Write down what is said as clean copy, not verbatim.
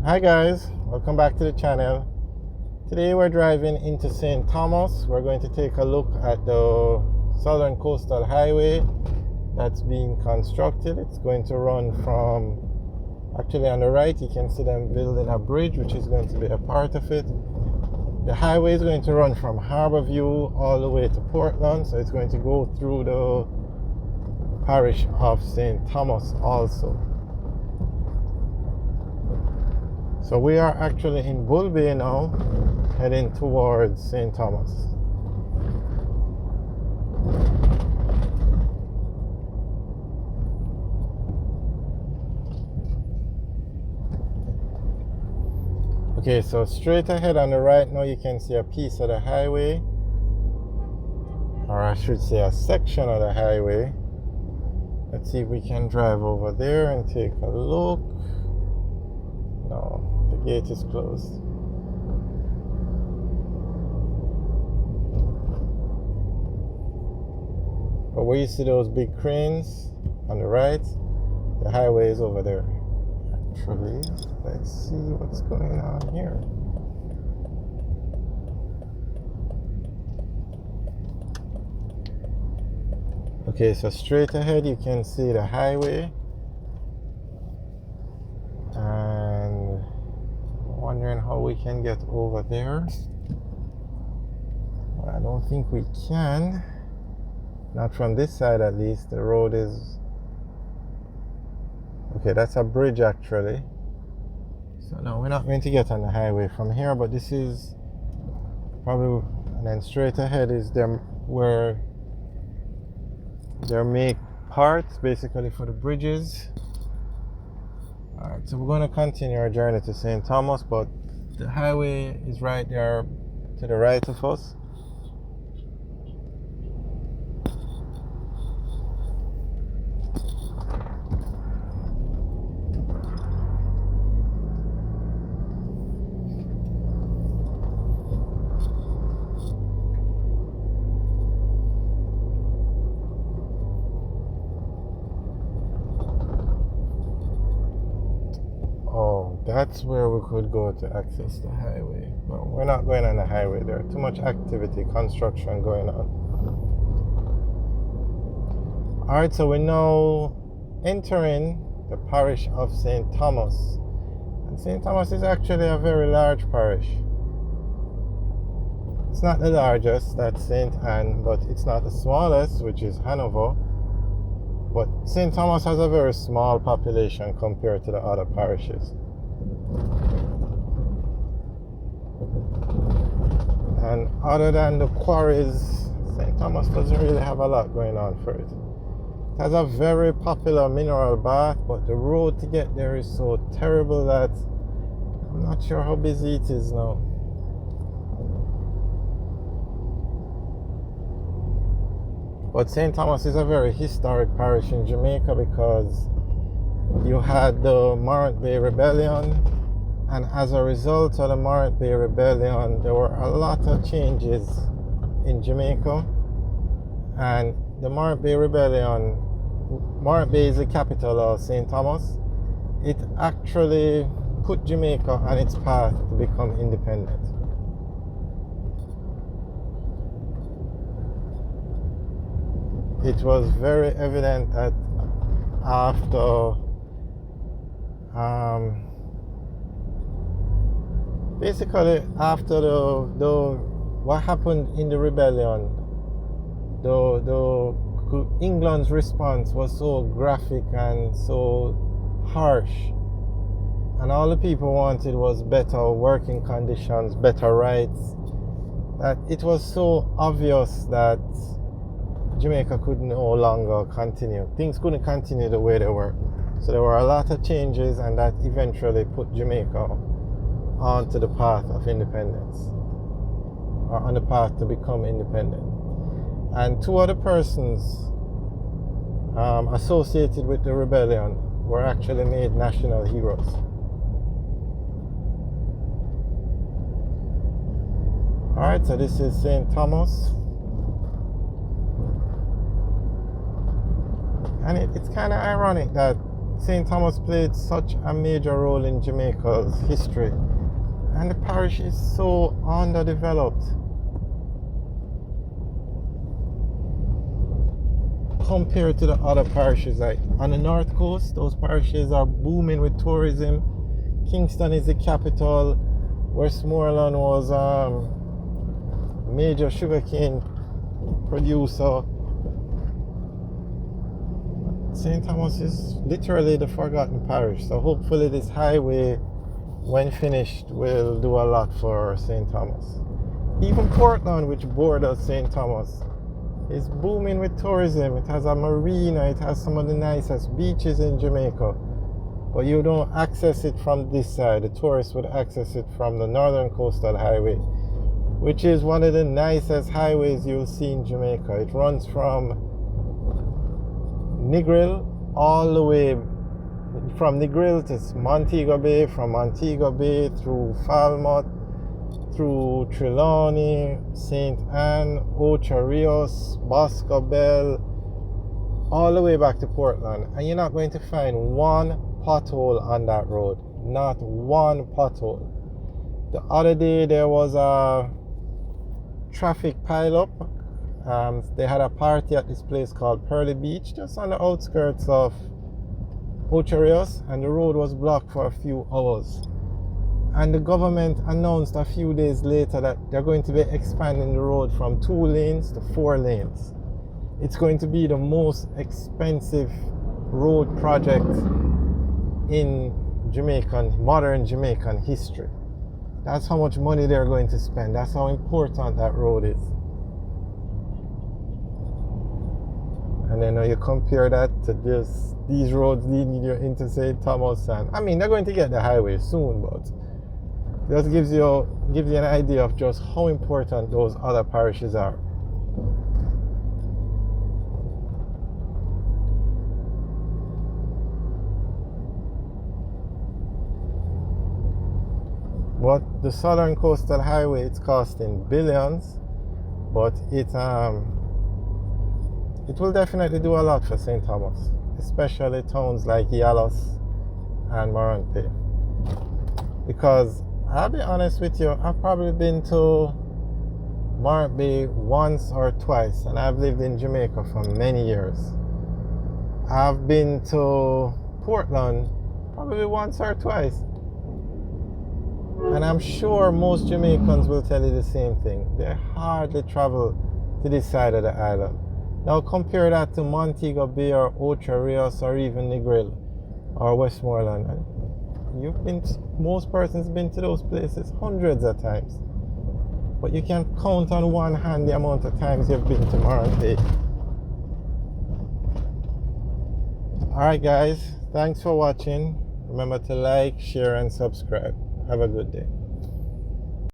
Hi guys, welcome back to the channel. Today we're driving into St. Thomas. We're going to take a look at the Southern Coastal Highway that's being constructed. It's going to run from, actually on the right you can see them building a bridge which is going to be a part of it. The highway is going to run from Harborview all the way to Portland, so it's going to go through the parish of St. Thomas also. So we are actually in Bull Bay now, heading towards St. Thomas. Okay, so straight ahead on the right now you can see a piece of the highway, or I should say a section of the highway. Let's see if we can drive over there and take a look. No, the gate is closed. But where you see those big cranes on the right, the highway is over there. Actually, let's see what's going on here. Okay, so straight ahead you can see the highway, and I'm wondering how we can get over there. Well, I don't think we can, not from this side at least. The road is okay, that's a bridge actually. So no, we're not going to get on the highway from here, but this is probably, and then straight ahead is them where they make parts basically for the bridges. Alright, so we're going to continue our journey to St. Thomas, but the highway is right there to the right of us. That's where we could go to access the highway. But we're not going on the highway. There's too much activity, construction going on. Alright, so we're now entering the parish of St. Thomas. And St. Thomas is actually a very large parish. It's not the largest, that's St. Anne, but it's not the smallest, which is Hanover. But St. Thomas has a very small population compared to the other parishes. And other than the quarries, St. Thomas doesn't really have a lot going on for it. It has a very popular mineral bath, but the road to get there is so terrible that I'm not sure how busy it is now. But St. Thomas is a very historic parish in Jamaica because you had the Morant Bay Rebellion, and as a result of the Morant Bay Rebellion, there were a lot of changes in Jamaica. And the Morant Bay Rebellion, Morant Bay is the capital of St. Thomas. It actually put Jamaica on its path to become independent. It was very evident that after basically after the what happened in the rebellion, the England's response was so graphic and so harsh, and all the people wanted was better working conditions, better rights, that it was so obvious that Jamaica could no longer continue. Things couldn't continue the way they were. So there were a lot of changes, and that eventually put Jamaica onto the path of independence, or on the path to become independent. And two other persons associated with the rebellion were actually made national heroes. Alright, so this is St. Thomas. And it's kind of ironic that St Thomas played such a major role in Jamaica's history, and the parish is so underdeveloped compared to the other parishes. Like on the north coast, those parishes are booming with tourism. Kingston is the capital. Westmoreland was major sugarcane producer. St. Thomas is literally the forgotten parish. So hopefully this highway, when finished, will do a lot for St. Thomas. Even Portland, which borders St. Thomas, is booming with tourism. It has a marina, it has some of the nicest beaches in Jamaica. But you don't access it from this side. The tourists would access it from the Northern Coastal Highway, which is one of the nicest highways you'll see in Jamaica. It runs from Negril all the way from Negril to Montego Bay, from Montego Bay through Falmouth, through Trelawney, St. Anne, Ocho Rios, Boscobel, all the way back to Portland. And you're not going to find one pothole on that road. Not one pothole. The other day there was a traffic pileup. They had a party at this place called Pearly Beach, just on the outskirts of Ocho Rios, and the road was blocked for a few hours. And the government announced a few days later that they're going to be expanding the road from 2 lanes to 4 lanes. It's going to be the most expensive road project in modern Jamaican history. That's how much money they're going to spend. That's how important that road is. And then you compare that to these roads leading you into St. Thomas, and I mean they're going to get the highway soon, but just gives you an idea of just how important those other parishes are. But the Southern Coastal Highway, it's costing billions, but it will definitely do a lot for St. Thomas, especially towns like Yalos and Morant Bay. Because I'll be honest with you, I've probably been to Morant Bay once or twice, and I've lived in Jamaica for many years. I've been to Portland probably once or twice. And I'm sure most Jamaicans will tell you the same thing. They hardly travel to this side of the island. Now compare that to Montego Bay or Ocho Rios or even Negril or Westmoreland. Most persons been to those places hundreds of times. But you can count on one hand the amount of times you've been to Morant Bay. Alright guys, thanks for watching. Remember to like, share and subscribe. Have a good day.